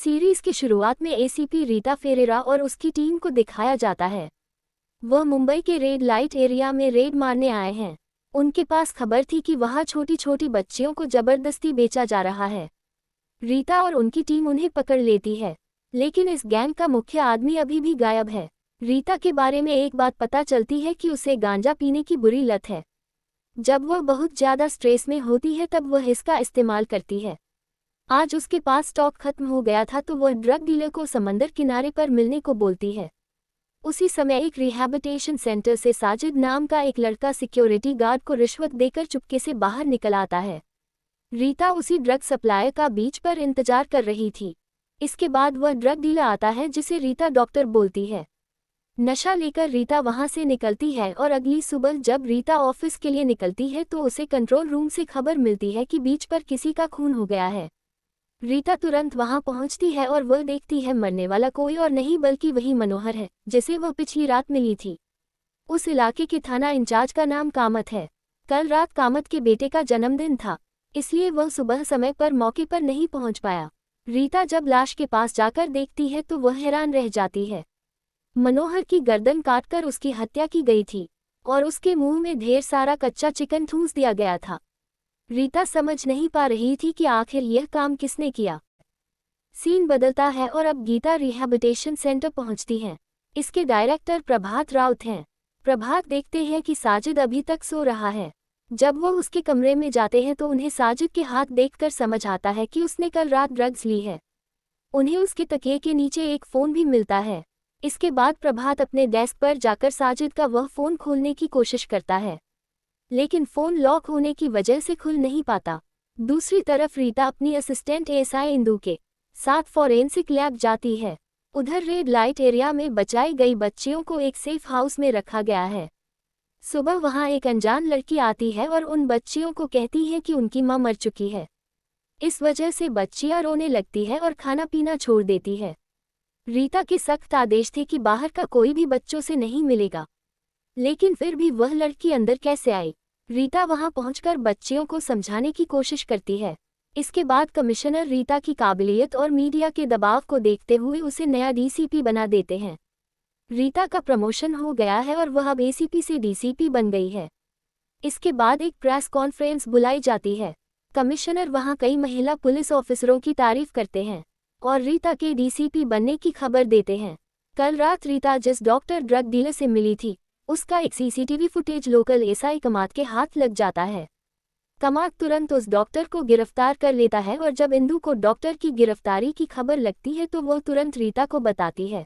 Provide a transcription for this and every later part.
Series की शुरुआत में एसीपी रीता फेरेरा और उसकी टीम को दिखाया जाता है। वह मुंबई के रेड लाइट एरिया में रेड मारने आए हैं। उनके पास खबर थी कि वहां छोटी छोटी बच्चियों को जबरदस्ती बेचा जा रहा है। रीता और उनकी टीम उन्हें पकड़ लेती है, लेकिन इस गैंग का मुख्य आदमी अभी भी गायब है। रीता के बारे में एक बात पता चलती है कि उसे गांजा पीने की बुरी लत है। जब वह बहुत ज्यादा स्ट्रेस में होती है तब वह इसका इस्तेमाल करती है। आज उसके पास स्टॉक खत्म हो गया था तो वह ड्रग डीलर को समंदर किनारे पर मिलने को बोलती है। उसी समय एक रिहैबिलिटेशन सेंटर से साजिद नाम का एक लड़का सिक्योरिटी गार्ड को रिश्वत देकर चुपके से बाहर निकल आता है। रीता उसी ड्रग सप्लायर का बीच पर इंतजार कर रही थी। इसके बाद वह ड्रग डीलर आता है जिसे रीता डॉक्टर बोलती है। नशा लेकर रीता वहां से निकलती है और अगली सुबह जब रीता ऑफिस के लिए निकलती है तो उसे कंट्रोल रूम से खबर मिलती है कि बीच पर किसी का खून हो गया है। रीता तुरंत वहां पहुंचती है और वह देखती है मरने वाला कोई और नहीं बल्कि वही मनोहर है जिसे वह पिछली रात मिली थी। उस इलाके के थाना इंचार्ज का नाम कामत है। कल रात कामत के बेटे का जन्मदिन था, इसलिए वह सुबह समय पर मौके पर नहीं पहुंच पाया। रीता जब लाश के पास जाकर देखती है तो वह हैरान रह जाती है। मनोहर की गर्दन काटकर उसकी हत्या की गई थी और उसके मुंह में ढेर सारा कच्चा चिकन ठूंस दिया गया था। रीता समझ नहीं पा रही थी कि आखिर यह काम किसने किया। सीन बदलता है और अब गीता रिहैबिलिटेशन सेंटर पहुंचती हैं। इसके डायरेक्टर प्रभात राउत हैं। प्रभात देखते हैं कि साजिद अभी तक सो रहा है। जब वो उसके कमरे में जाते हैं तो उन्हें साजिद के हाथ देखकर समझ आता है कि उसने कल रात ड्रग्स ली है। उन्हें उसके तकिए के नीचे एक फ़ोन भी मिलता है। इसके बाद प्रभात अपने डेस्क पर जाकर साजिद का वह फ़ोन खोलने की कोशिश करता है, लेकिन फ़ोन लॉक होने की वजह से खुल नहीं पाता। दूसरी तरफ रीता अपनी असिस्टेंट एएसआई इंदू के साथ फॉरेंसिक लैब जाती है। उधर रेड लाइट एरिया में बचाई गई बच्चियों को एक सेफ हाउस में रखा गया है। सुबह वहां एक अनजान लड़की आती है और उन बच्चियों को कहती है कि उनकी मां मर चुकी है। इस वजह से बच्चियां रोने लगती है और खाना पीना छोड़ देती है। रीता के सख्त आदेश थे कि बाहर का कोई भी बच्चों से नहीं मिलेगा, लेकिन फिर भी वह लड़की अंदर कैसे आई। रीता वहां पहुंचकर बच्चियों को समझाने की कोशिश करती है। इसके बाद कमिश्नर रीता की काबिलियत और मीडिया के दबाव को देखते हुए उसे नया डीसीपी बना देते हैं। रीता का प्रमोशन हो गया है और वह अब एसीपी से डीसीपी बन गई है। इसके बाद एक प्रेस कॉन्फ्रेंस बुलाई जाती है। कमिश्नर वहां कई महिला पुलिस ऑफिसरों की तारीफ करते हैं और रीता के डीसीपी बनने की खबर देते हैं। कल रात रीता जिस डॉक्टर ड्रग डीलर से मिली थी उसका एक सीसीटीवी फुटेज लोकल एसआई कमात के हाथ लग जाता है। कमात तुरंत उस डॉक्टर को गिरफ्तार कर लेता है और जब इंदू को डॉक्टर की गिरफ्तारी की खबर लगती है तो वह तुरंत रीता को बताती है।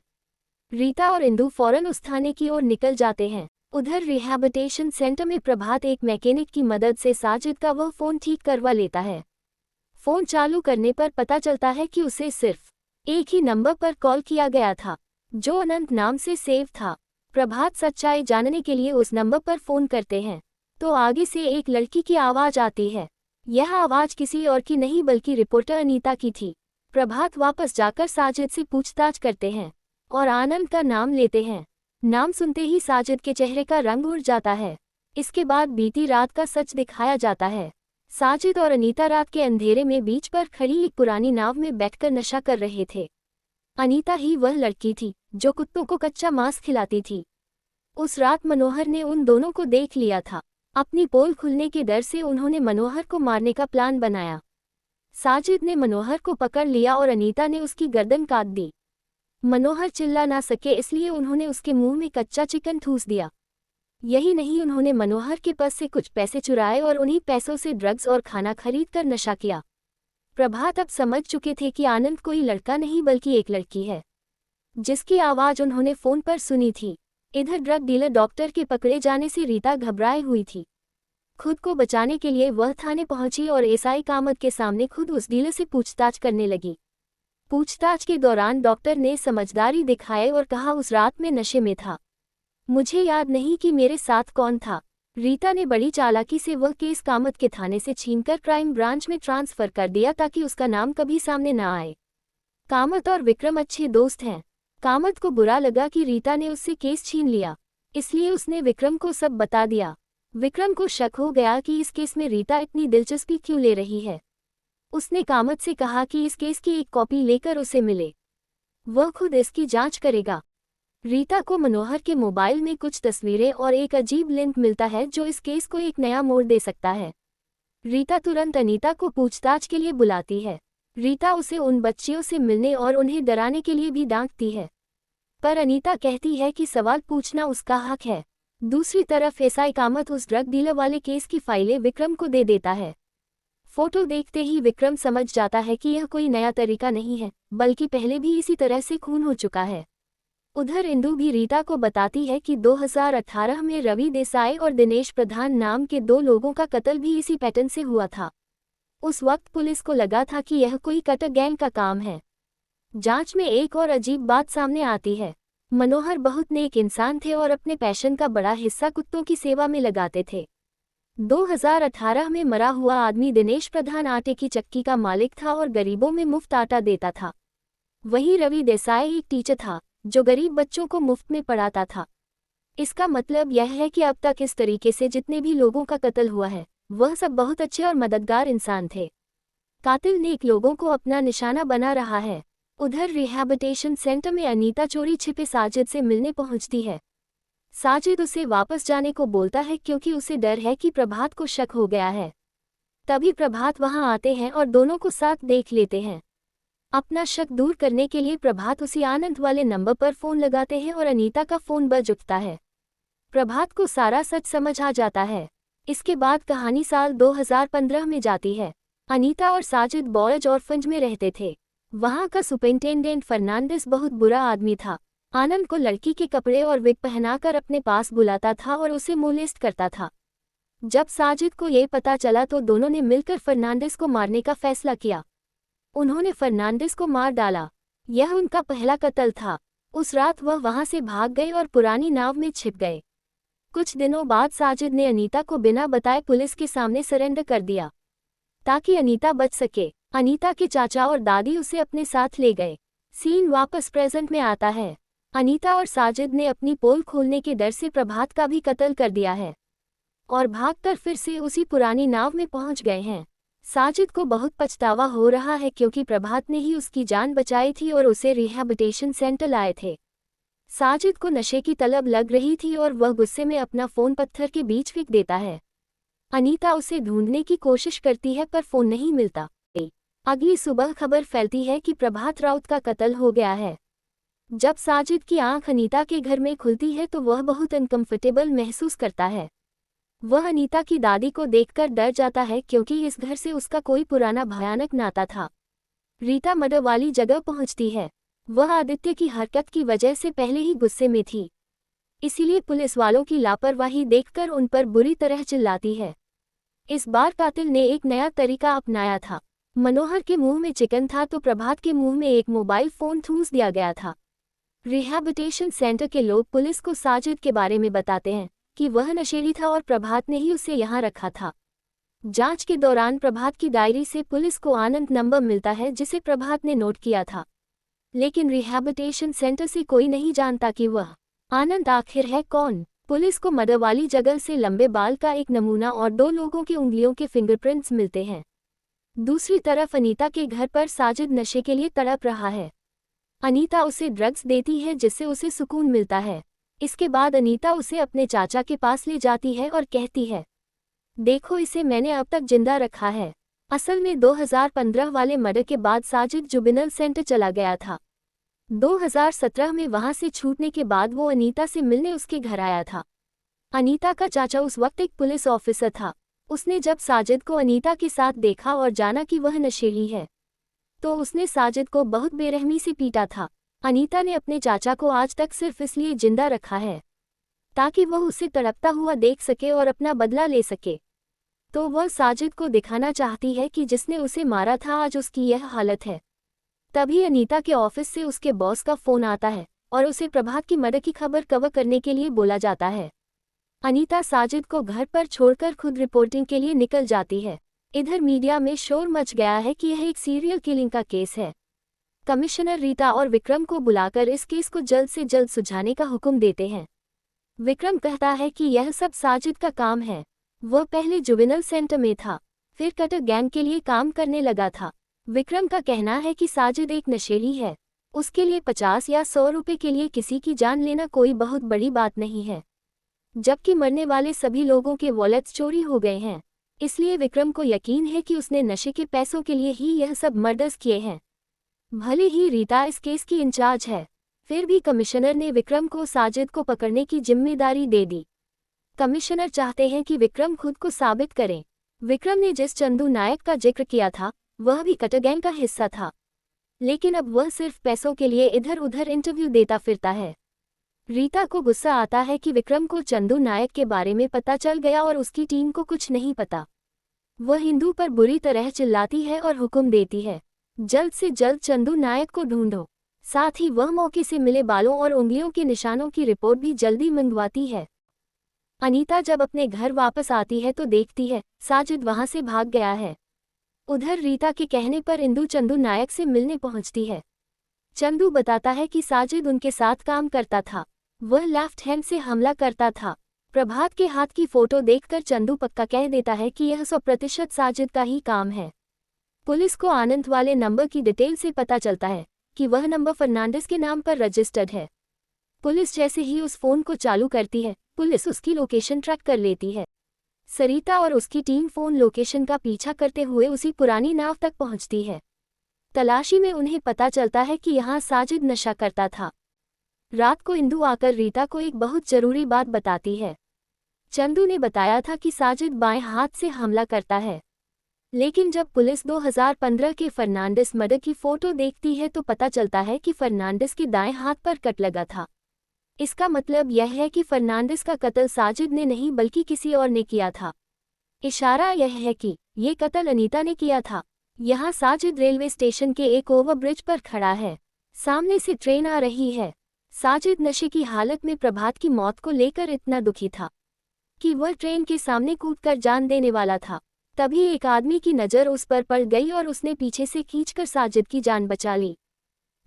रीता और इंदू फौरन उस थाने की ओर निकल जाते हैं। उधर रिहैबिलिटेशन सेंटर में प्रभात एक मैकेनिक की मदद से साजिद का वह फ़ोन ठीक करवा लेता है। फ़ोन चालू करने पर पता चलता है कि उसे सिर्फ एक ही नंबर पर कॉल किया गया था, जो अनंत नाम से सेव था। प्रभात सच्चाई जानने के लिए उस नंबर पर फ़ोन करते हैं तो आगे से एक लड़की की आवाज़ आती है। यह आवाज़ किसी और की नहीं बल्कि रिपोर्टर अनीता की थी। प्रभात वापस जाकर साजिद से पूछताछ करते हैं और आनंद का नाम लेते हैं। नाम सुनते ही साजिद के चेहरे का रंग उड़ जाता है। इसके बाद बीती रात का सच दिखाया जाता है। साजिद और अनीता रात के अंधेरे में बीच पर खड़ी एक पुरानी नाव में बैठकर नशा कर रहे थे। अनीता ही वह लड़की थी जो कुत्तों को कच्चा मांस खिलाती थी। उस रात मनोहर ने उन दोनों को देख लिया था। अपनी पोल खुलने के डर से उन्होंने मनोहर को मारने का प्लान बनाया। साजिद ने मनोहर को पकड़ लिया और अनीता ने उसकी गर्दन काट दी। मनोहर चिल्ला ना सके इसलिए उन्होंने उसके मुंह में कच्चा चिकन ठूस दिया। यही नहीं, उन्होंने मनोहर के पास से कुछ पैसे चुराए और उन्हीं पैसों से ड्रग्स और खाना खरीद कर नशा किया। प्रभात अब समझ चुके थे कि आनंद कोई लड़का नहीं बल्कि एक लड़की है जिसकी आवाज़ उन्होंने फ़ोन पर सुनी थी। इधर ड्रग डीलर डॉक्टर के पकड़े जाने से रीता घबराई हुई थी। खुद को बचाने के लिए वह थाने पहुंची और एसआई कामत के सामने खुद उस डीलर से पूछताछ करने लगी। पूछताछ के दौरान डॉक्टर ने समझदारी दिखाई और कहा, उस रात में नशे में था, मुझे याद नहीं कि मेरे साथ कौन था। रीता ने बड़ी चालाकी से वह केस कामत के थाने से छीनकर क्राइम ब्रांच में ट्रांसफ़र कर दिया ताकि उसका नाम कभी सामने न आए। कामत और विक्रम अच्छे दोस्त हैं। कामत को बुरा लगा कि रीता ने उससे केस छीन लिया, इसलिए उसने विक्रम को सब बता दिया। विक्रम को शक हो गया कि इस केस में रीता इतनी दिलचस्पी क्यों ले रही है। उसने कामत से कहा कि इस केस की एक कॉपी लेकर उसे मिले, वह खुद इसकी जांच करेगा। रीता को मनोहर के मोबाइल में कुछ तस्वीरें और एक अजीब लिंक मिलता है जो इस केस को एक नया मोड़ दे सकता है। रीता तुरंत अनीता को पूछताछ के लिए बुलाती है। रीता उसे उन बच्चियों से मिलने और उन्हें डराने के लिए भी डांटती है, पर अनीता कहती है कि सवाल पूछना उसका हक है। दूसरी तरफ एसआई कामत उस ड्रग डीलर वाले केस की फाइलें विक्रम को दे देता है। फोटो देखते ही विक्रम समझ जाता है कि यह कोई नया तरीका नहीं है, बल्कि पहले भी इसी तरह से खून हो चुका है। उधर इंदु भी रीता को बताती है कि 2018 में रवि देसाई और दिनेश प्रधान नाम के 2 लोगों का कत्ल भी इसी पैटर्न से हुआ था। उस वक्त पुलिस को लगा था कि यह कोई कटर गैंग का काम है। जांच में एक और अजीब बात सामने आती है। मनोहर बहुत नेक इंसान थे और अपने पैशन का बड़ा हिस्सा कुत्तों की सेवा में लगाते थे। 2018 में मरा हुआ आदमी दिनेश प्रधान आटे की चक्की का मालिक था और गरीबों में मुफ्त आटा देता था। वहीं रवि देसाई एक टीचर था जो गरीब बच्चों को मुफ्त में पढ़ाता था। इसका मतलब यह है कि अब तक इस तरीके से जितने भी लोगों का कत्ल हुआ है, वह सब बहुत अच्छे और मददगार इंसान थे। कातिल नेक लोगों को अपना निशाना बना रहा है। उधर रिहैबिलिटेशन सेंटर में अनीता चोरी छिपे साजिद से मिलने पहुंचती है। साजिद उसे वापस जाने को बोलता है क्योंकि उसे डर है कि प्रभात को शक हो गया है। तभी प्रभात वहां आते हैं और दोनों को साथ देख लेते हैं। अपना शक दूर करने के लिए प्रभात उसी आनंद वाले नंबर पर फोन लगाते हैं और अनीता का फोन बज उठता है। प्रभात को सारा सच समझ आ जाता है। इसके बाद कहानी साल 2015 में जाती है। अनीता और साजिद बॉयज ऑर्फेनेज में रहते थे। वहां का सुपरिंटेंडेंट फर्नांडिस बहुत बुरा आदमी था। आनंद को लड़की के कपड़े और विग पहनाकर अपने पास बुलाता था और उसे मोलेस्ट करता था। जब साजिद को ये पता चला तो दोनों ने मिलकर फर्नांडिस को मारने का फैसला किया। उन्होंने फर्नांडिस को मार डाला। यह उनका पहला कत्ल था। उस रात वह वहां से भाग गए और पुरानी नाव में छिप गए। कुछ दिनों बाद साजिद ने अनीता को बिना बताए पुलिस के सामने सरेंडर कर दिया ताकि अनीता बच सके। अनीता के चाचा और दादी उसे अपने साथ ले गए। सीन वापस प्रेजेंट में आता है। अनीता और साजिद ने अपनी पोल खोलने के डर से प्रभात का भी कत्ल कर दिया है और भागकर फिर से उसी पुरानी नाव में पहुंच गए हैं। साजिद को बहुत पछतावा हो रहा है क्योंकि प्रभात ने ही उसकी जान बचाई थी और उसे रिहैबिलिटेशन सेंटर लाए थे। साजिद को नशे की तलब लग रही थी और वह गुस्से में अपना फोन पत्थर के बीच फेंक देता है। अनीता उसे ढूंढने की कोशिश करती है पर फोन नहीं मिलता। अगली सुबह खबर फैलती है कि प्रभात राउत का कत्ल हो गया है। जब साजिद की आंख अनीता के घर में खुलती है तो वह बहुत अनकंफर्टेबल महसूस करता है। वह अनीता की दादी को देखकर डर जाता है क्योंकि इस घर से उसका कोई पुराना भयानक नाता था। रीता मर्डर वाली जगह पहुंचती है। वह आदित्य की हरकत की वजह से पहले ही गुस्से में थी, इसीलिए पुलिस वालों की लापरवाही देखकर उन पर बुरी तरह चिल्लाती है। इस बार कातिल ने एक नया तरीका अपनाया था। मनोहर के मुंह में चिकन था तो प्रभात के मुंह में एक मोबाइल फोन ठूंस दिया गया था। रिहैबिलिटेशन सेंटर के लोग पुलिस को साजिद के बारे में बताते हैं कि वह नशेड़ी था और प्रभात ने ही उसे यहां रखा था। जांच के दौरान प्रभात की डायरी से पुलिस को आनंद नंबर मिलता है जिसे प्रभात ने नोट किया था, लेकिन रिहैबिलिटेशन सेंटर से कोई नहीं जानता कि वह आनंद आखिर है कौन। पुलिस को मर्डर वाली जगह से लंबे बाल का एक नमूना और 2 लोगों की उंगलियों के फिंगरप्रिंट्स मिलते हैं। दूसरी तरफ अनीता के घर पर साजिद नशे के लिए तड़प रहा है। अनीता उसे ड्रग्स देती है जिससे उसे सुकून मिलता है। इसके बाद अनीता उसे अपने चाचा के पास ले जाती है और कहती है, देखो इसे मैंने अब तक जिंदा रखा है। असल में 2015 वाले मर्डर के बाद साजिद जुबिनल सेंटर चला गया था। 2017 में वहां से छूटने के बाद वो अनीता से मिलने उसके घर आया था। अनीता का चाचा उस वक्त एक पुलिस ऑफिसर था। उसने जब साजिद को अनीता के साथ देखा और जाना कि वह नशेड़ी है, तो उसने साजिद को बहुत बेरहमी से पीटा था। अनीता ने अपने चाचा को आज तक सिर्फ इसलिए जिंदा रखा है ताकि वह उसे तड़पता हुआ देख सके और अपना बदला ले सके। तो वह साजिद को दिखाना चाहती है कि जिसने उसे मारा था आज उसकी यह हालत है। तभी अनीता के ऑफिस से उसके बॉस का फोन आता है और उसे प्रभात की मर्डर की खबर कवर करने के लिए बोला जाता है। अनीता साजिद को घर पर छोड़कर खुद रिपोर्टिंग के लिए निकल जाती है। इधर मीडिया में शोर मच गया है कि यह एक सीरियल किलिंग का केस है। कमिश्नर रीता और विक्रम को बुलाकर इस केस को जल्द से जल्द सुलझाने का हुक्म देते हैं। विक्रम कहता है कि यह सब साजिद का काम है। वह पहले जुवेनल सेंटर में था फिर कटर गैंग के लिए काम करने लगा था। विक्रम का कहना है कि साजिद एक नशेड़ी है, उसके लिए 50 या 100 रुपए के लिए किसी की जान लेना कोई बहुत बड़ी बात नहीं है। जबकि मरने वाले सभी लोगों के वॉलेट्स चोरी हो गए हैं, इसलिए विक्रम को यकीन है कि उसने नशे के पैसों के लिए ही यह सब मर्डर्स किए हैं। भले ही रीता इस केस की इंचार्ज है, फिर भी कमिश्नर ने विक्रम को साजिद को पकड़ने की जिम्मेदारी दे दी। कमिश्नर चाहते हैं कि विक्रम खुद को साबित करें। विक्रम ने जिस चंदू नायक का जिक्र किया था, वह भी कटर गैंग का हिस्सा था, लेकिन अब वह सिर्फ पैसों के लिए इधर उधर इंटरव्यू देता फिरता है। रीता को गुस्सा आता है कि विक्रम को चंदू नायक के बारे में पता चल गया और उसकी टीम को कुछ नहीं पता। वह हिंदू पर बुरी तरह चिल्लाती है और हुक्म देती है, जल्द से जल्द चंदू नायक को ढूंढो। साथ ही वह मौके से मिले बालों और उंगलियों के निशानों की रिपोर्ट भी जल्दी मंगवाती है। अनीता जब अपने घर वापस आती है तो देखती है साजिद वहां से भाग गया है। उधर रीता के कहने पर इंदु चंदू नायक से मिलने पहुंचती है। चंदू बताता है कि साजिद उनके साथ काम करता था, वह लेफ्ट हैंड से हमला करता था। प्रभात के हाथ की फोटो देखकर चंदू पक्का कह देता है कि यह 100% साजिद का ही काम है। पुलिस को आनंद वाले नंबर की डिटेल से पता चलता है कि वह नंबर फर्नांडिस के नाम पर रजिस्टर्ड है। पुलिस जैसे ही उस फोन को चालू करती है, पुलिस उसकी लोकेशन ट्रैक कर लेती है। सरिता और उसकी टीम फोन लोकेशन का पीछा करते हुए उसी पुरानी नाव तक पहुंचती है। तलाशी में उन्हें पता चलता है कि यहाँ साजिद नशा करता था। रात को इंदु आकर रीता को एक बहुत जरूरी बात बताती है। चंदू ने बताया था कि साजिद बाएं हाथ से हमला करता है, लेकिन जब पुलिस 2015 के फर्नांडिस मर्डर की फोटो देखती है तो पता चलता है कि फर्नांडिस के दाएं हाथ पर कट लगा था। इसका मतलब यह है कि फर्नांडिस का कत्ल साजिद ने नहीं बल्कि किसी और ने किया था। इशारा यह है कि ये कत्ल अनीता ने किया था। यहाँ साजिद रेलवे स्टेशन के एक ओवरब्रिज पर खड़ा है, सामने से ट्रेन आ रही है। साजिद नशे की हालत में प्रभात की मौत को लेकर इतना दुखी था कि वह ट्रेन के सामने कूदकर जान देने वाला था। तभी एक आदमी की नज़र उस पर पड़ गई और उसने पीछे से खींचकर साजिद की जान बचा ली।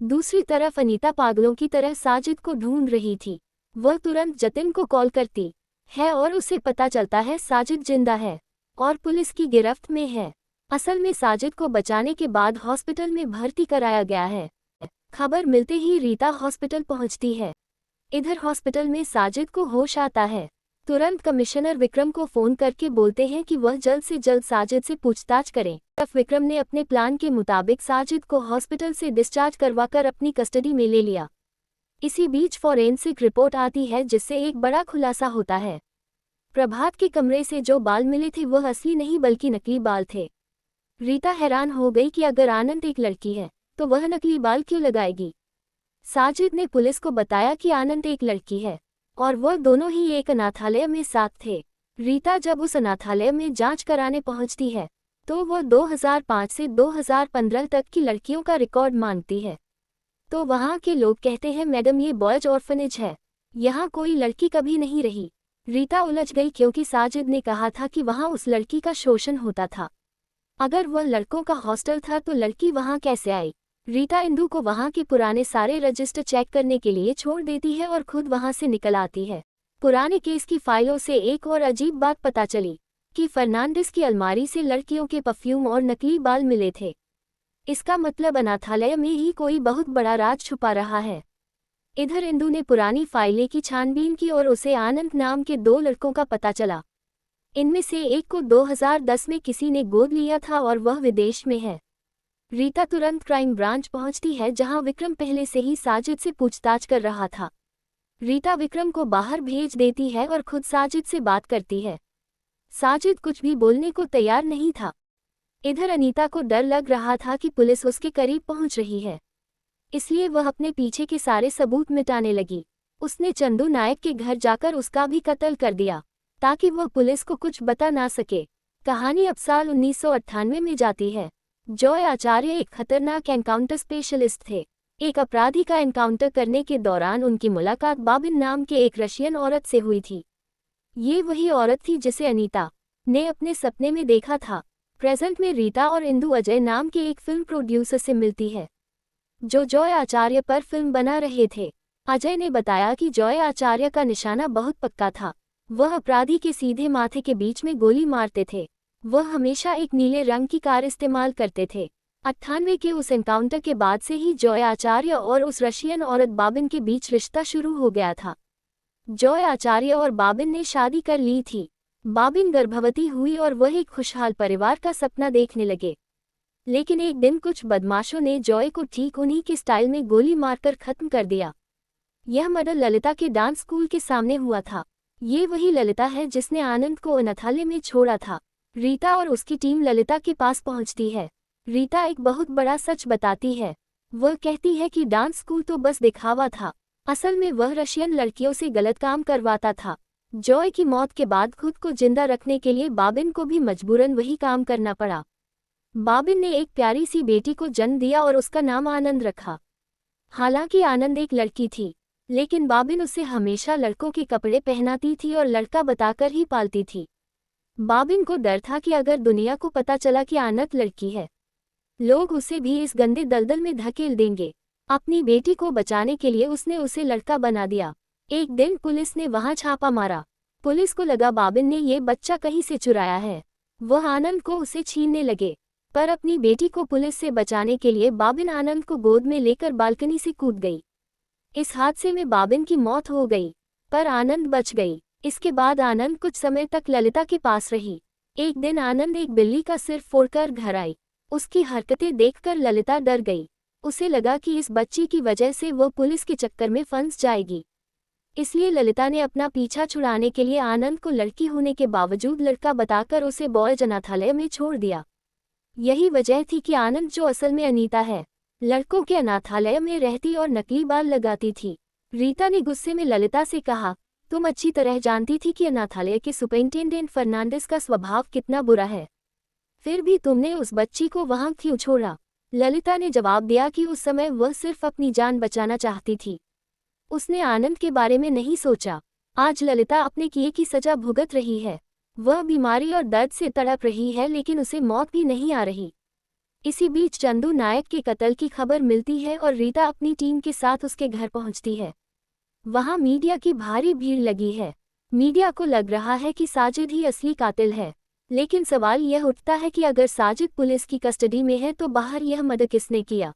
दूसरी तरफ अनीता पागलों की तरह साजिद को ढूंढ रही थी। वह तुरंत जतिन को कॉल करती है और उसे पता चलता है साजिद जिंदा है और पुलिस की गिरफ्त में है। असल में साजिद को बचाने के बाद हॉस्पिटल में भर्ती कराया गया है। खबर मिलते ही रीता हॉस्पिटल पहुंचती है। इधर हॉस्पिटल में साजिद को होश आता है। तुरंत कमिश्नर विक्रम को फोन करके बोलते हैं कि वह जल्द से जल्द साजिद से पूछताछ करें। तब विक्रम ने अपने प्लान के मुताबिक साजिद को हॉस्पिटल से डिस्चार्ज करवाकर अपनी कस्टडी में ले लिया। इसी बीच फॉरेंसिक रिपोर्ट आती है जिससे एक बड़ा खुलासा होता है। प्रभात के कमरे से जो बाल मिले थे वह असली नहीं बल्कि नकली बाल थे। रीता हैरान हो गई कि अगर आनंद एक लड़की है तो वह नकली बाल क्यों लगाएगी। साजिद ने पुलिस को बताया कि आनंद एक लड़की है और वह दोनों ही एक अनाथालय में साथ थे। रीता जब उस अनाथालय में जांच कराने पहुंचती है तो वह 2005 से 2015 तक की लड़कियों का रिकॉर्ड मांगती है। तो वहां के लोग कहते हैं मैडम ये बॉयज ऑर्फनेज है, यहाँ कोई लड़की कभी नहीं रही। रीता उलझ गई क्योंकि साजिद ने कहा था कि वहां उस लड़की का शोषण होता था। अगर वह लड़कों का हॉस्टल था तो लड़की वहां कैसे आई। रीता इंदु को वहां के पुराने सारे रजिस्टर चेक करने के लिए छोड़ देती है और खुद वहां से निकल आती है। पुराने केस की फाइलों से एक और अजीब बात पता चली कि फर्नांडिस की अलमारी से लड़कियों के परफ्यूम और नकली बाल मिले थे। इसका मतलब अनाथालय में ही कोई बहुत बड़ा राज छुपा रहा है। इधर इंदु ने पुरानी फाइलें की छानबीन की और उसे आनंद नाम के 2 लड़कों का पता चला। इनमें से एक को 2010 में किसी ने गोद लिया था और वह विदेश में है। रीता तुरंत क्राइम ब्रांच पहुंचती है जहां विक्रम पहले से ही साजिद से पूछताछ कर रहा था। रीता विक्रम को बाहर भेज देती है और खुद साजिद से बात करती है। साजिद कुछ भी बोलने को तैयार नहीं था। इधर अनीता को डर लग रहा था कि पुलिस उसके करीब पहुंच रही है, इसलिए वह अपने पीछे के सारे सबूत मिटाने लगी। उसने चंदू नायक के घर जाकर उसका भी कत्ल कर दिया ताकि वह पुलिस को कुछ बता ना सके। कहानी अब साल 1998 में जाती है। जॉय आचार्य एक खतरनाक एनकाउंटर स्पेशलिस्ट थे। एक अपराधी का एनकाउंटर करने के दौरान उनकी मुलाकात बाबिन नाम के एक रशियन औरत से हुई थी। ये वही औरत थी जिसे अनीता ने अपने सपने में देखा था। प्रेजेंट में रीता और इंदु अजय नाम के एक फिल्म प्रोड्यूसर से मिलती है जो जॉय आचार्य पर फिल्म बना रहे थे। अजय ने बताया कि जॉय आचार्य का निशाना बहुत पक्का था। वह अपराधी के सीधे माथे के बीच में गोली मारते थे। वह हमेशा एक नीले रंग की कार इस्तेमाल करते थे। 98 के उस एनकाउंटर के बाद से ही जॉय आचार्य और उस रशियन औरत बाबिन के बीच रिश्ता शुरू हो गया था। जॉय आचार्य और बाबिन ने शादी कर ली थी। बाबिन गर्भवती हुई और वह एक खुशहाल परिवार का सपना देखने लगे। लेकिन एक दिन कुछ बदमाशों ने जॉय को ठीक उन्हीं के स्टाइल में गोली मारकर खत्म कर दिया। यह मर्डर ललिता के डांस स्कूल के सामने हुआ था। ये वही ललिता है जिसने आनंद को अनाथालय में छोड़ा था। रीता और उसकी टीम ललिता के पास पहुंचती है। रीता एक बहुत बड़ा सच बताती है। वह कहती है कि डांस स्कूल तो बस दिखावा था, असल में वह रशियन लड़कियों से गलत काम करवाता था। जॉय की मौत के बाद खुद को जिंदा रखने के लिए बाबिन को भी मजबूरन वही काम करना पड़ा। बाबिन ने एक प्यारी सी बेटी को जन्म दिया और उसका नाम आनंद रखा। हालांकि आनंद एक लड़की थी, लेकिन बाबिन उसे हमेशा लड़कों के कपड़े पहनाती थी और लड़का बताकर ही पालती थी। बाबिन को डर था कि अगर दुनिया को पता चला कि आनंद लड़की है, लोग उसे भी इस गंदे दलदल में धकेल देंगे। अपनी बेटी को बचाने के लिए उसने उसे लड़का बना दिया। एक दिन पुलिस ने वहां छापा मारा। पुलिस को लगा बाबिन ने ये बच्चा कहीं से चुराया है। वह आनंद को उसे छीनने लगे, पर अपनी बेटी को पुलिस से बचाने के लिए बाबिन आनंद को गोद में लेकर बालकनी से कूद गई। इस हादसे में बाबिन की मौत हो गई, पर आनंद बच गई। इसके बाद आनंद कुछ समय तक ललिता के पास रही। एक दिन आनंद एक बिल्ली का सिर फोड़कर घर आई। उसकी हरकतें देखकर ललिता डर गई। उसे लगा कि इस बच्ची की वजह से वह पुलिस के चक्कर में फंस जाएगी। इसलिए ललिता ने अपना पीछा छुड़ाने के लिए आनंद को लड़की होने के बावजूद लड़का बताकर उसे बॉयज अनाथालय में छोड़ दिया। यही वजह थी कि आनंद, जो असल में अनीता है, लड़कों के अनाथालय में रहती और नकली बाल लगाती थी। रीता ने गुस्से में ललिता से कहा, तुम अच्छी तरह जानती थी कि अनाथालय के सुपरिंटेंडेंट फर्नांडिस का स्वभाव कितना बुरा है, फिर भी तुमने उस बच्ची को वहां क्यों छोड़ा? ललिता ने जवाब दिया कि उस समय वह सिर्फ अपनी जान बचाना चाहती थी। उसने आनंद के बारे में नहीं सोचा। आज ललिता अपने किए की सजा भुगत रही है। वह बीमारी और दर्द से तड़प रही है, लेकिन उसे मौत भी नहीं आ रही। इसी बीच चंदू नायक के कत्ल की खबर मिलती है और रीता अपनी टीम के साथ उसके घर पहुंचती है। वहां मीडिया की भारी भीड़ लगी है। मीडिया को लग रहा है कि साजिद ही असली कातिल है, लेकिन सवाल यह उठता है कि अगर साजिद पुलिस की कस्टडी में है तो बाहर यह मर्डर किसने किया?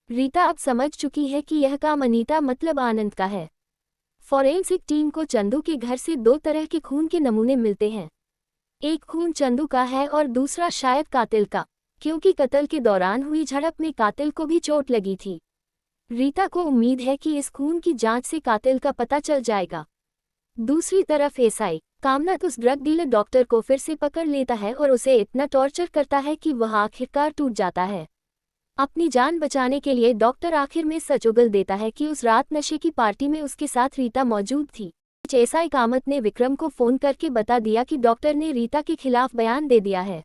रीता अब समझ चुकी है कि यह काम अनीता मतलब आनंद का है। फॉरेंसिक टीम को चंदू के घर से दो तरह के खून के नमूने मिलते हैं। एक खून चंदू का है और दूसरा शायद कातिल का, क्योंकि कत्ल के दौरान हुई झड़प में कातिल को भी चोट लगी थी। रीता को उम्मीद है कि इस खून की जांच से कातिल का पता चल जाएगा। दूसरी तरफ एसआई कामनाथ उस ड्रग डीलर डॉक्टर को फिर से पकड़ लेता है और उसे इतना टॉर्चर करता है कि वह आखिरकार टूट जाता है। अपनी जान बचाने के लिए डॉक्टर आखिर में सच उगल देता है कि उस रात नशे की पार्टी में उसके साथ रीता मौजूद थी। एसआई कामत ने विक्रम को फोन करके बता दिया कि डॉक्टर ने रीता के खिलाफ बयान दे दिया है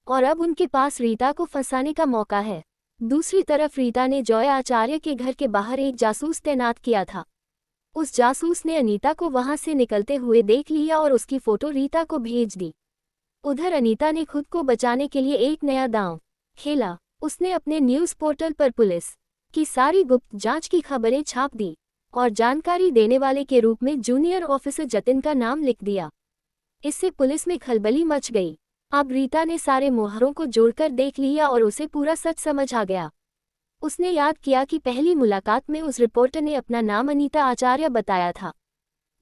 और अब उनके पास रीता को फंसाने का मौका है। दूसरी तरफ रीता ने जॉय आचार्य के घर के बाहर एक जासूस तैनात किया था। उस जासूस ने अनीता को वहां से निकलते हुए देख लिया और उसकी फोटो रीता को भेज दी। उधर अनीता ने खुद को बचाने के लिए एक नया दांव खेला। उसने अपने न्यूज़ पोर्टल पर पुलिस की सारी गुप्त जांच की खबरें छाप दी और जानकारी देने वाले के रूप में जूनियर ऑफिसर जतिन का नाम लिख दिया। इससे पुलिस में खलबली मच गई। अब रीता ने सारे मोहरों को जोड़कर देख लिया और उसे पूरा सच समझ आ गया। उसने याद किया कि पहली मुलाकात में उस रिपोर्टर ने अपना नाम अनीता आचार्य बताया था।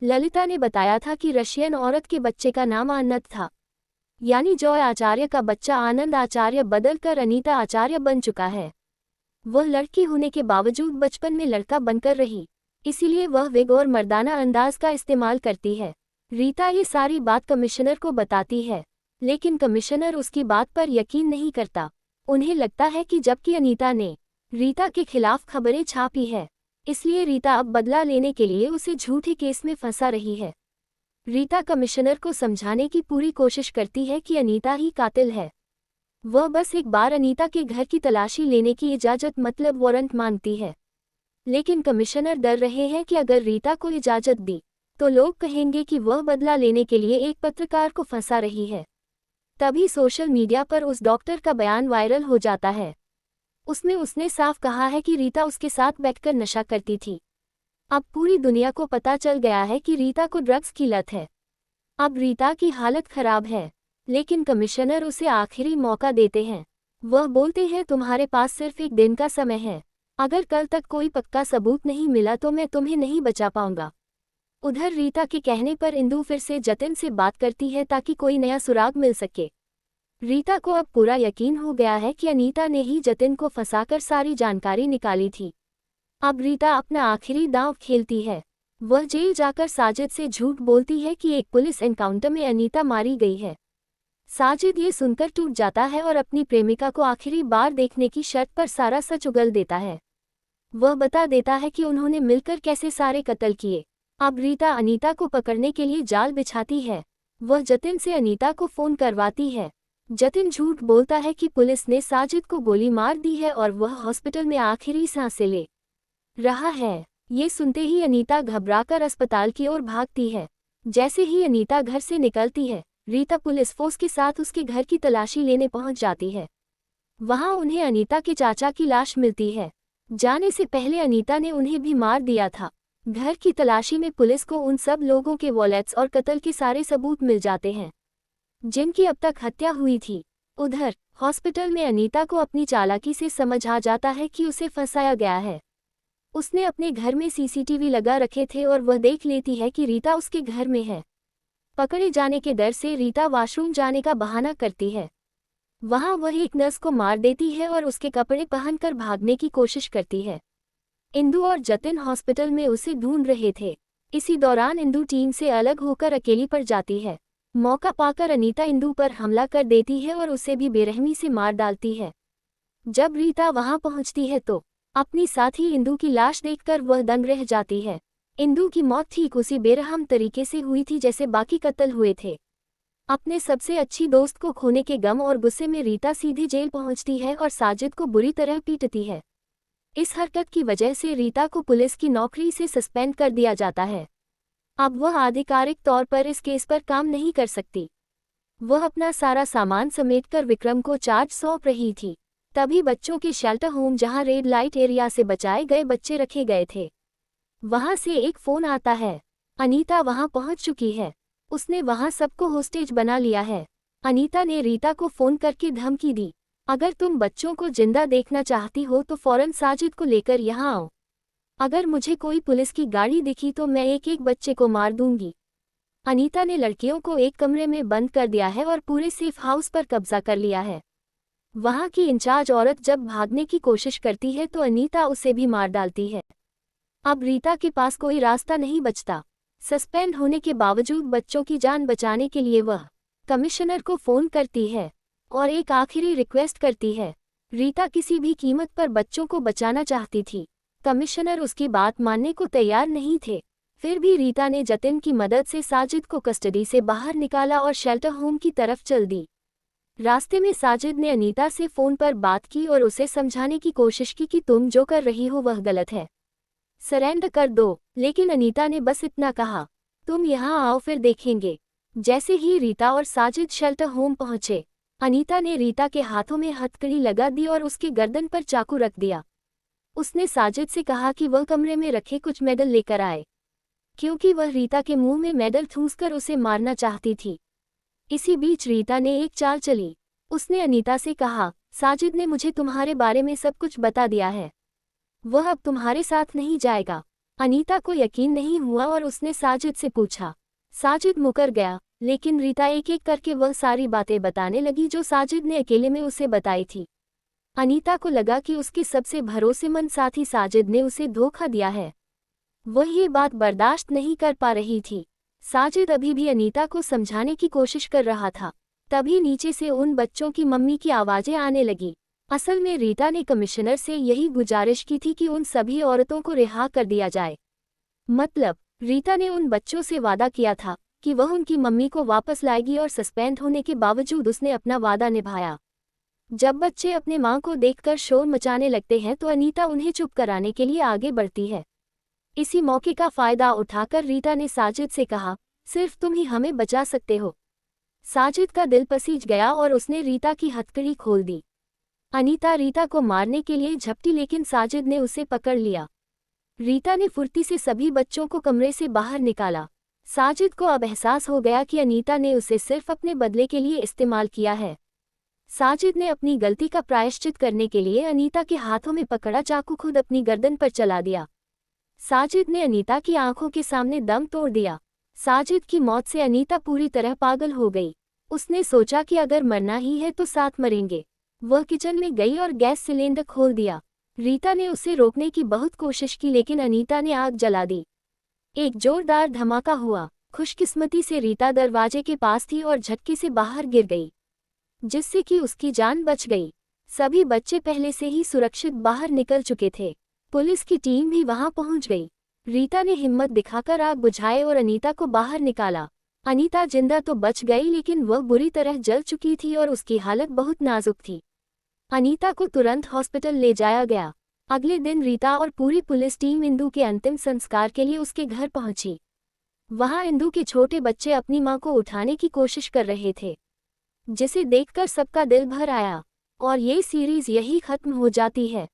ललिता ने बताया था कि रशियन औरत के बच्चे का नाम आनंद था, यानी जॉय आचार्य का बच्चा आनंद आचार्य बदलकर अनीता आचार्य बन चुका है। वह लड़की होने के बावजूद बचपन में लड़का बनकर रही, इसीलिए वह विग और मर्दाना अंदाज का इस्तेमाल करती है। रीता ये सारी बात कमिश्नर को बताती है, लेकिन कमिश्नर उसकी बात पर यकीन नहीं करता। उन्हें लगता है कि जबकि अनीता ने रीता के खिलाफ खबरें छापी है, इसलिए रीता अब बदला लेने के लिए उसे झूठे केस में फंसा रही है। रीता कमिश्नर को समझाने की पूरी कोशिश करती है कि अनीता ही कातिल है। वह बस एक बार अनीता के घर की तलाशी लेने की इजाज़त मतलब वारंट मांगती है, लेकिन कमिश्नर डर रहे हैं कि अगर रीता को इजाज़त दी तो लोग कहेंगे कि वह बदला लेने के लिए एक पत्रकार को फंसा रही है। तभी सोशल मीडिया पर उस डॉक्टर का बयान वायरल हो जाता है। उसने साफ कहा है कि रीता उसके साथ बैठकर नशा करती थी। अब पूरी दुनिया को पता चल गया है कि रीता को ड्रग्स की लत है। अब रीता की हालत खराब है। लेकिन कमिश्नर उसे आखिरी मौका देते हैं। वह बोलते हैं तुम्हारे पास सिर्फ एक दिन का समय है, अगर कल तक कोई पक्का सबूत नहीं मिला तो मैं तुम्हें नहीं बचा पाऊंगा। उधर रीता के कहने पर इंदु फिर से जतिन से बात करती है ताकि कोई नया सुराग मिल सके। रीता को अब पूरा यकीन हो गया है कि अनीता ने ही जतिन को फंसाकर सारी जानकारी निकाली थी। अब रीता अपना आखिरी दांव खेलती है। वह जेल जाकर साजिद से झूठ बोलती है कि एक पुलिस एनकाउंटर में अनीता मारी गई है। साजिद ये सुनकर टूट जाता है और अपनी प्रेमिका को आखिरी बार देखने की शर्त पर सारा सच उगल देता है। वह बता देता है कि उन्होंने मिलकर कैसे सारे कत्ल किए। अब रीता अनीता को पकड़ने के लिए जाल बिछाती है। वह जतिन से अनीता को फोन करवाती है। जतिन झूठ बोलता है कि पुलिस ने साजिद को गोली मार दी है और वह हॉस्पिटल में आखिरी सांसें ले रहा है। ये सुनते ही अनीता घबराकर अस्पताल की ओर भागती है। जैसे ही अनीता घर से निकलती है, रीता पुलिस फोर्स के साथ उसके घर की तलाशी लेने पहुंच जाती है। वहां उन्हें अनीता के चाचा की लाश मिलती है। जाने से पहले अनीता ने उन्हें भी मार दिया था। घर की तलाशी में पुलिस को उन सब लोगों के वॉलेट्स और कत्ल के सारे सबूत मिल जाते हैं जिनकी अब तक हत्या हुई थी। उधर हॉस्पिटल में अनीता को अपनी चालाकी से समझ आ जाता है कि उसे फंसाया गया है। उसने अपने घर में सीसीटीवी लगा रखे थे और वह देख लेती है कि रीता उसके घर में है। पकड़े जाने के डर से रीता वॉशरूम जाने का बहाना करती है। वहां वह एक नर्स को मार देती है और उसके कपड़े पहनकर भागने की कोशिश करती है। इंदु और जतिन हॉस्पिटल में उसे ढूंढ रहे थे। इसी दौरान इंदु टीम से अलग होकर अकेली पड़ जाती है। मौका पाकर अनीता इंदु पर हमला कर देती है और उसे भी बेरहमी से मार डालती है। जब रीता वहां पहुंचती है तो अपनी साथी इंदु की लाश देखकर वह दंग रह जाती है। इंदु की मौत ठीक उसी बेरहम तरीके से हुई थी जैसे बाकी कत्ल हुए थे। अपने सबसे अच्छी दोस्त को खोने के गम और गुस्से में रीता सीधे जेल पहुंचती है और साजिद को बुरी तरह पीटती है। इस हरकत की वजह से रीता को पुलिस की नौकरी से सस्पेंड कर दिया जाता है। अब वह आधिकारिक तौर पर इस केस पर काम नहीं कर सकती। वह अपना सारा सामान समेटकर विक्रम को चार्ज सौंप रही थी। तभी बच्चों के शेल्टर होम जहां रेड लाइट एरिया से बचाए गए बच्चे रखे गए थे, वहां से एक फोन आता है। अनीता वहां पहुंच चुकी है। उसने वहां सबको होस्टेज बना लिया है। अनीता ने रीता को फोन करके धमकी दी, अगर तुम बच्चों को जिंदा देखना चाहती हो तो फौरन साजिद को लेकर यहाँ आओ। अगर मुझे कोई पुलिस की गाड़ी दिखी तो मैं एक एक बच्चे को मार दूंगी। अनीता ने लड़कियों को एक कमरे में बंद कर दिया है और पूरे सेफ हाउस पर कब्जा कर लिया है। वहां की इंचार्ज औरत जब भागने की कोशिश करती है तो अनीता उसे भी मार डालती है। अब रीता के पास कोई रास्ता नहीं बचता। सस्पेंड होने के बावजूद बच्चों की जान बचाने के लिए वह कमिश्नर को फोन करती है और एक आखिरी रिक्वेस्ट करती है। रीता किसी भी कीमत पर बच्चों को बचाना चाहती थी। कमिश्नर उसकी बात मानने को तैयार नहीं थे। फिर भी रीता ने जतिन की मदद से साजिद को कस्टडी से बाहर निकाला और शेल्टर होम की तरफ चल दी। रास्ते में साजिद ने अनीता से फोन पर बात की और उसे समझाने की कोशिश की कि तुम जो कर रही हो वह गलत है, सरेंडर कर दो। लेकिन अनीता ने बस इतना कहा, तुम यहाँ आओ फिर देखेंगे। जैसे ही रीता और साजिद शेल्टर होम पहुंचे, अनीता ने रीता के हाथों में हथकड़ी लगा दी और उसके गर्दन पर चाकू रख दिया। उसने साजिद से कहा कि वह कमरे में रखे कुछ मेडल लेकर आए, क्योंकि वह रीता के मुंह में मेडल ठूंसकर उसे मारना चाहती थी। इसी बीच रीता ने एक चाल चली। उसने अनीता से कहा, साजिद ने मुझे तुम्हारे बारे में सब कुछ बता दिया है, वह अब तुम्हारे साथ नहीं जाएगा। अनीता को यकीन नहीं हुआ और उसने साजिद से पूछा। साजिद मुकर गया, लेकिन रीता एक एक करके वह सारी बातें बताने लगी जो साजिद ने अकेले में उसे बताई थी। अनीता को लगा कि उसके सबसे भरोसेमंद साथी साजिद ने उसे धोखा दिया है। वह ये बात बर्दाश्त नहीं कर पा रही थी। साजिद अभी भी अनीता को समझाने की कोशिश कर रहा था। तभी नीचे से उन बच्चों की मम्मी की आवाज़ें आने लगी। असल में रीता ने कमिश्नर से यही गुजारिश की थी कि उन सभी औरतों को रिहा कर दिया जाए। मतलब रीता ने उन बच्चों से वादा किया था कि वह उनकी मम्मी को वापस लाएगी और सस्पेंड होने के बावजूद उसने अपना वादा निभाया। जब बच्चे अपने मां को देखकर शोर मचाने लगते हैं तो अनीता उन्हें चुप कराने के लिए आगे बढ़ती है। इसी मौके का फायदा उठाकर रीता ने साजिद से कहा, सिर्फ तुम ही हमें बचा सकते हो। साजिद का दिल पसीज गया और उसने रीता की हथकड़ी खोल दी। अनीता रीता को मारने के लिए झपटी, लेकिन साजिद ने उसे पकड़ लिया। रीता ने फुर्ती से सभी बच्चों को कमरे से बाहर निकाला। साजिद को अब एहसास हो गया कि अनीता ने उसे सिर्फ अपने बदले के लिए इस्तेमाल किया है। साजिद ने अपनी गलती का प्रायश्चित करने के लिए अनीता के हाथों में पकड़ा चाकू खुद अपनी गर्दन पर चला दिया। साजिद ने अनीता की आंखों के सामने दम तोड़ दिया। साजिद की मौत से अनीता पूरी तरह पागल हो गई। उसने सोचा कि अगर मरना ही है तो साथ मरेंगे। वह किचन में गई और गैस सिलेंडर खोल दिया। रीता ने उसे रोकने की बहुत कोशिश की लेकिन अनीता ने आग जला दी। एक जोरदार धमाका हुआ। खुशकिस्मती से रीता दरवाजे के पास थी और झटके से बाहर गिर गई, जिससे कि उसकी जान बच गई। सभी बच्चे पहले से ही सुरक्षित बाहर निकल चुके थे। पुलिस की टीम भी वहां पहुंच गई। रीता ने हिम्मत दिखाकर आग बुझाई और अनीता को बाहर निकाला। अनीता जिंदा तो बच गई लेकिन वह बुरी तरह जल चुकी थी और उसकी हालत बहुत नाजुक थी। अनीता को तुरंत हॉस्पिटल ले जाया गया। अगले दिन रीता और पूरी पुलिस टीम इंदु के अंतिम संस्कार के लिए उसके घर पहुंची। वहां इंदु के छोटे बच्चे अपनी मां को उठाने की कोशिश कर रहे थे, जिसे देखकर सबका दिल भर आया। और ये सीरीज यही खत्म हो जाती है।